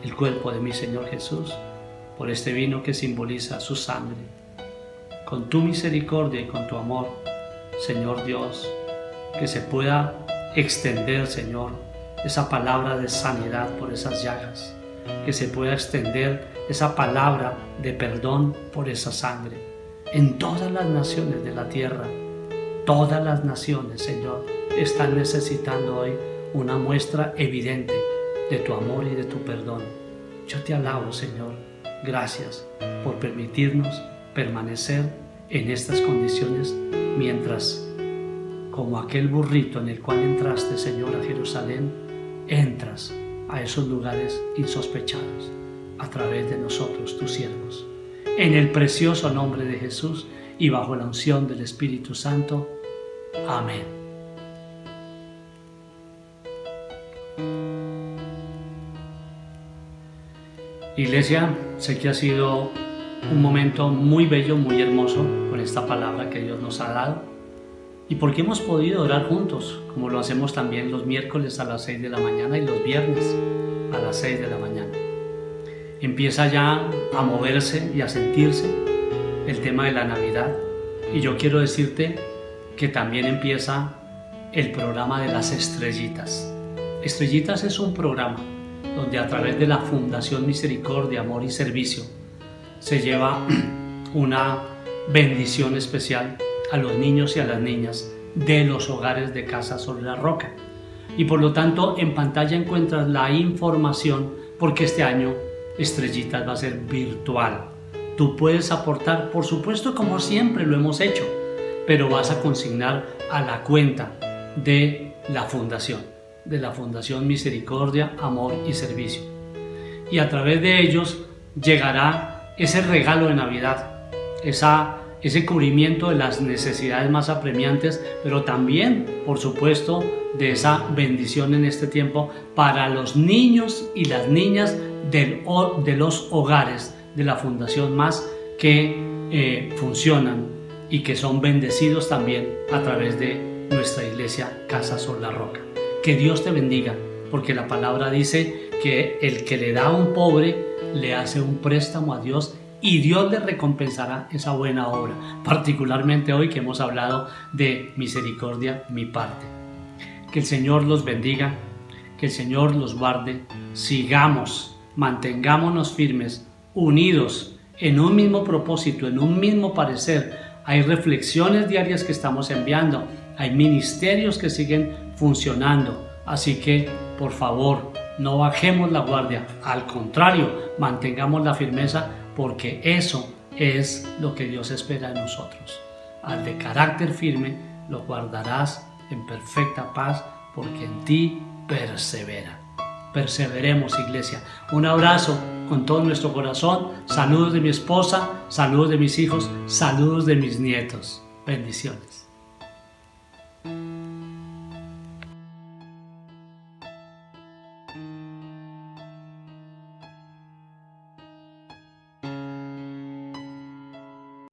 el cuerpo de mi Señor Jesús, por este vino que simboliza su sangre. Con tu misericordia y con tu amor, Señor Dios, que se pueda extender, Señor, esa palabra de sanidad por esas llagas, que se pueda extender esa palabra de perdón por esa sangre en todas las naciones de la tierra. Todas las naciones, Señor, están necesitando hoy una muestra evidente de tu amor y de tu perdón. Yo te alabo, Señor. Gracias por permitirnos permanecer en estas condiciones mientras, como aquel burrito en el cual entraste, Señor, a Jerusalén, entras a esos lugares insospechados a través de nosotros, tus siervos. En el precioso nombre de Jesús y bajo la unción del Espíritu Santo. Amén. Iglesia, sé que ha sido un momento muy bello, muy hermoso con esta palabra que Dios nos ha dado y porque hemos podido orar juntos, como lo hacemos también los miércoles a las 6 de la mañana y los viernes a las 6 de la mañana. Empieza ya a moverse y a sentirse el tema de la Navidad y yo quiero decirte que también empieza el programa de las estrellitas. Estrellitas es un programa donde a través de la Fundación Misericordia, Amor y Servicio se lleva una bendición especial a los niños y a las niñas de los hogares de Casa sobre la Roca. Y por lo tanto en pantalla encuentras la información, porque este año Estrellitas va a ser virtual. Tú puedes aportar, por supuesto, como siempre lo hemos hecho, pero vas a consignar a la cuenta de la Fundación Misericordia, Amor y Servicio. Y a través de ellos llegará ese regalo de Navidad, ese cubrimiento de las necesidades más apremiantes, pero también, por supuesto, de esa bendición en este tiempo para los niños y las niñas de los hogares de la Fundación Más que funcionan y que son bendecidos también a través de nuestra iglesia Casa sobre la Roca. Que Dios te bendiga, porque la palabra dice que el que le da a un pobre le hace un préstamo a Dios y Dios le recompensará esa buena obra, particularmente hoy que hemos hablado de misericordia, mi parte. Que el Señor los bendiga, que el Señor los guarde, mantengámonos firmes, unidos en un mismo propósito, en un mismo parecer. Hay reflexiones diarias que estamos enviando, hay ministerios que siguen funcionando, así que por favor no bajemos la guardia, al contrario, mantengamos la firmeza, porque eso es lo que Dios espera de nosotros. Al de carácter firme lo guardarás en perfecta paz, porque en ti persevera. Perseveremos, iglesia. Un abrazo con todo nuestro corazón. Saludos de mi esposa, saludos de mis hijos, saludos de mis nietos. Bendiciones.